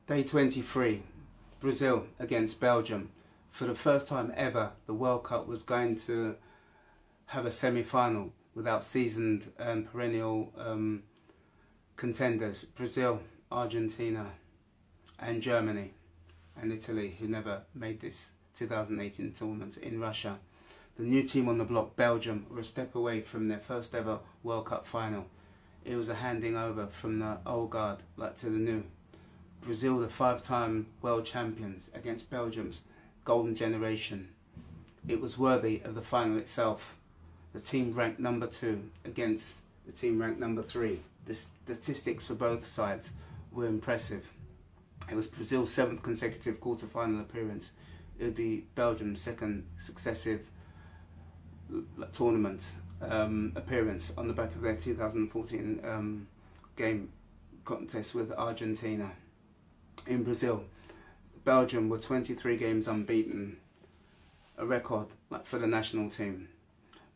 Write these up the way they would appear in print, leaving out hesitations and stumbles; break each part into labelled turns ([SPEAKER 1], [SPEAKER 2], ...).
[SPEAKER 1] Day 23, Brazil against Belgium. For the first time ever, the World Cup was going to have a semi-final without seasoned and perennial contenders. Brazil, Argentina and Germany and Italy, who never made this 2018 tournament in Russia. The new team on the block, Belgium, were a step away from their first ever World Cup final. It was a handing over from the old guard to the new. Brazil, the 5-time world champions, against Belgium's golden generation. It was worthy of the final itself. The team ranked number 2 against the team ranked number 3. The statistics for both sides were impressive. It was Brazil's 7th consecutive quarter-final appearance. It would be Belgium's 2nd successive tournament appearance on the back of their 2014 game contest with Argentina. In Brazil, Belgium were 23 games unbeaten, a record for the national team.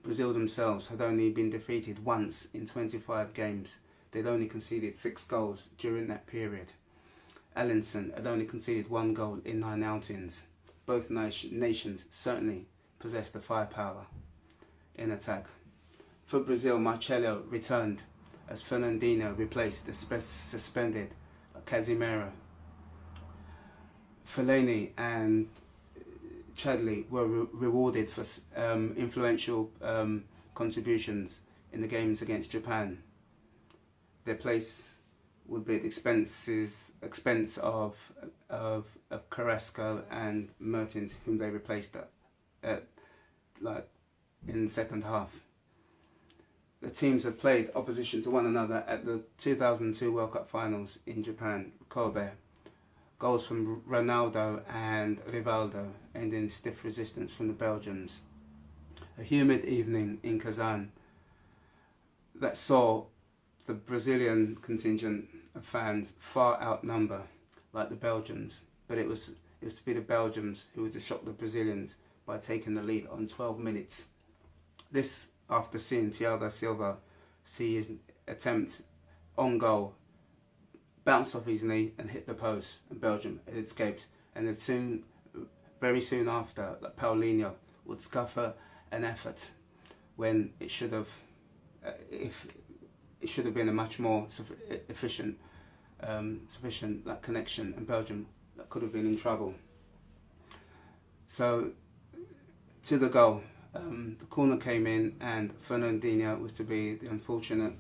[SPEAKER 1] Brazil themselves had only been defeated once in 25 games. They'd only conceded 6 goals during that period. Alisson had only conceded 1 goal in 9 outings. Both nations certainly possessed the firepower in attack. For Brazil, Marcelo returned as Fernandinho replaced the suspended Casemiro. Fellaini and Chadli were rewarded for influential contributions in the games against Japan. Their place would be at the expense of Carrasco and Mertens, whom they replaced in the second half. The teams have played opposition to one another at the 2002 World Cup finals in Japan, Kobe. Goals from Ronaldo and Rivaldo ending in stiff resistance from the Belgians. A humid evening in Kazan that saw the Brazilian contingent of fans far outnumber the Belgians, but it was to be the Belgians who were to shock the Brazilians by taking the lead on 12 minutes. This after seeing Thiago Silva see his attempt on goal bounce off his knee and hit the post, and Belgium had escaped. And then very soon after, Paulinho would scupper an effort when it should have, been a much more sufficient connection, and Belgium could have been in trouble. So, to the goal, the corner came in, and Fernandinho was to be the unfortunate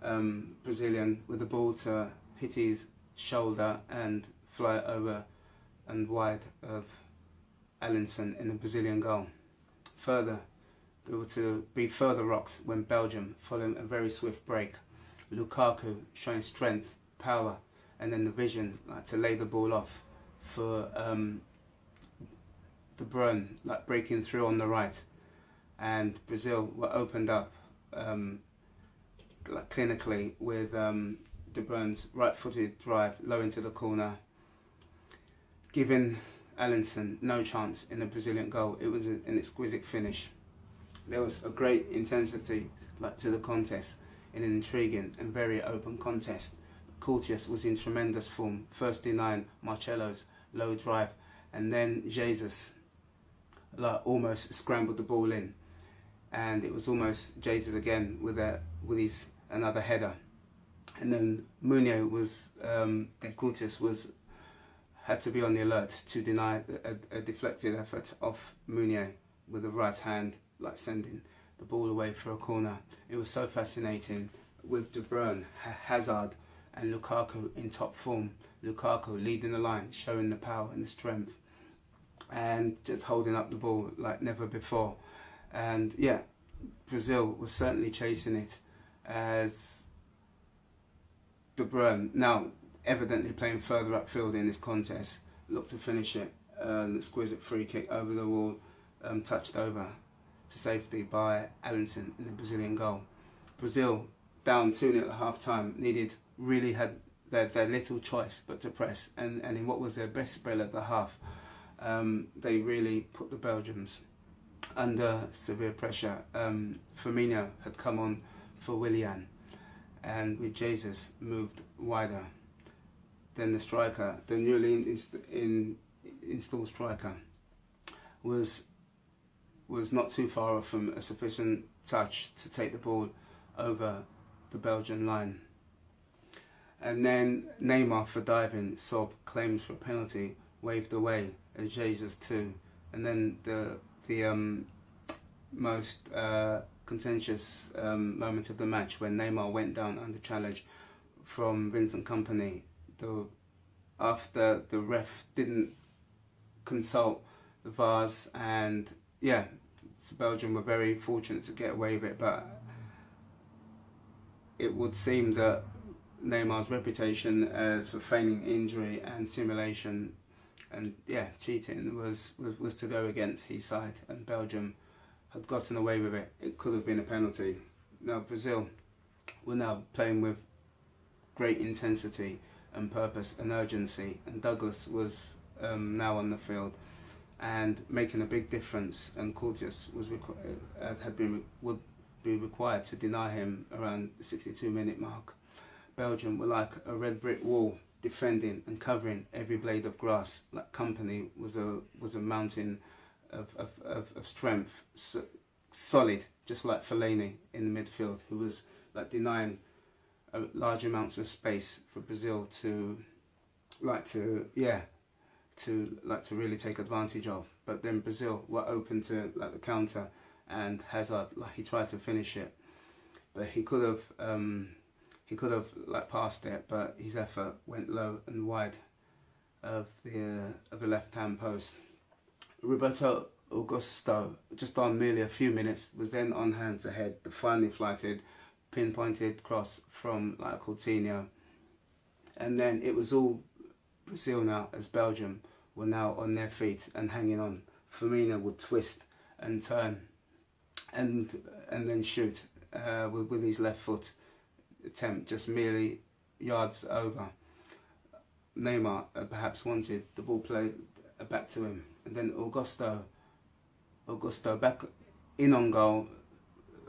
[SPEAKER 1] Brazilian with the ball to hit his shoulder and fly over and wide of Alisson in the Brazilian goal. Further, there were to be further rocks when Belgium, following a very swift break, Lukaku showing strength, power, and then the vision to lay the ball off for De Bruyne breaking through on the right, and Brazil were opened up clinically with De Bruyne's right-footed drive low into the corner, giving Alisson no chance in the Brazilian goal. It was an exquisite finish. There was a great intensity to the contest in an intriguing and very open contest. Courteous was in tremendous form, first denying Marcelo's low drive, and then Jesus almost scrambled the ball in, and it was almost Jesus again with his another header. And then Munio had to be on the alert to deny a deflected effort off Munio with the right hand, sending the ball away for a corner. It was so fascinating with De Bruyne, Hazard and Lukaku in top form. Lukaku leading the line, showing the power and the strength, and just holding up the ball like never before. And yeah, Brazil was certainly chasing it as De Bruyne, now evidently playing further upfield in this contest, looked to finish it. An exquisite free kick over the wall, touched over to safety by Alisson in the Brazilian goal. Brazil, down 2-0 at half-time, really had their little choice but to press, and in what was their best spell at the half, they really put the Belgians under severe pressure. Firmino had come on for Willian, and with Jesus moved wider. then the striker, the newly installed striker, was not too far off from a sufficient touch to take the ball over the Belgian line. And then Neymar, for diving, saw claims for a penalty waved away as Jesus too. And then the most contentious moment of the match, when Neymar went down under challenge from Vincent Kompany. After the ref didn't consult the VARs, and yeah, Belgium were very fortunate to get away with it, but it would seem that Neymar's reputation as for feigning injury and simulation and cheating was to go against his side, and Belgium had gotten away with it. It could have been a penalty. Now Brazil were now playing with great intensity and purpose and urgency, and Douglas was now on the field and making a big difference, and Courtius would be required to deny him around the 62-minute mark. Belgium were like a red brick wall, defending and covering every blade of grass. Like Kompany was a mountain of strength, solid, just like Fellaini in the midfield, who was like denying large amounts of space for Brazil to really take advantage of. But then Brazil were open to like the counter, and Hazard, like, he tried to finish it, but he could have like passed it, but his effort went low and wide of the left hand post. Roberto Augusto, just on merely a few minutes, was then on hand to head the finely flighted, pinpointed cross from like Coutinho. And then it was all Brazil now, as Belgium were now on their feet and hanging on. Firmino would twist and turn and then shoot with his left foot attempt, just merely yards over. Neymar perhaps wanted the ball played back to him, and then Augusto back in on goal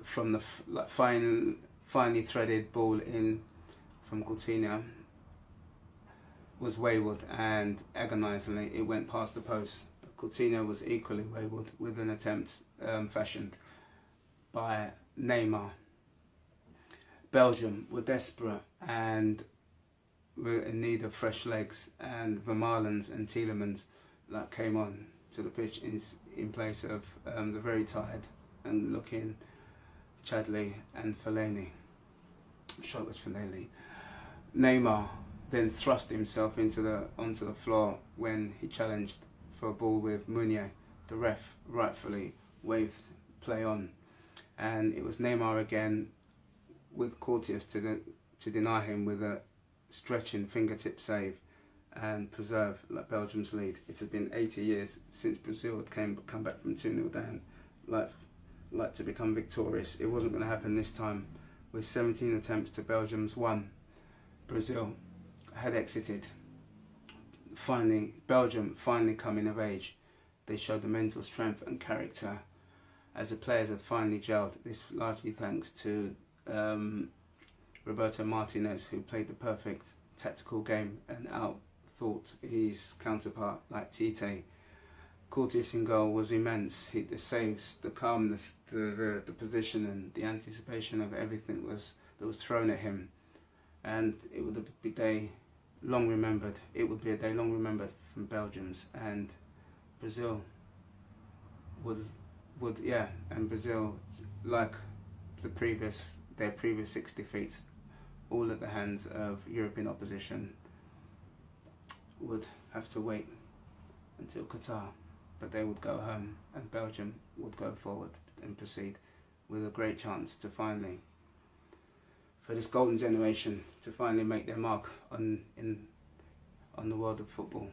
[SPEAKER 1] from the finely threaded ball in from Coutinho was wayward, and agonisingly it went past the post. But Coutinho was equally wayward with an attempt fashioned by Neymar. Belgium were desperate and were in need of fresh legs, and Vermaelens and Tielemans came on to the pitch in place of the very tired and looking Chadli and Fellaini. I'm sure it was Fellaini. Neymar then thrust himself onto the floor when he challenged for a ball with Meunier. The ref rightfully waved play on, and it was Neymar again with Courtius to deny him with a stretching fingertip save and preserve Belgium's lead. It had been 80 years since Brazil had come back from 2-0 down, like to become victorious. It wasn't going to happen this time. With 17 attempts to Belgium's 1, Brazil had exited. Belgium finally coming of age. They showed the mental strength and character as the players had finally gelled. This largely thanks to Roberto Martinez, who played the perfect tactical game and outthought his counterpart like Tite. Courtius in goal was immense. The saves, the calmness, the position and the anticipation of everything that was thrown at him. And it would be a day long remembered. It would be a day long remembered from Belgium's, and Brazil and Brazil, like their previous 6 defeats, all at the hands of European opposition, would have to wait until Qatar, but they would go home, and Belgium would go forward and proceed with a great chance to finally, for this golden generation, to finally make their mark on the world of football.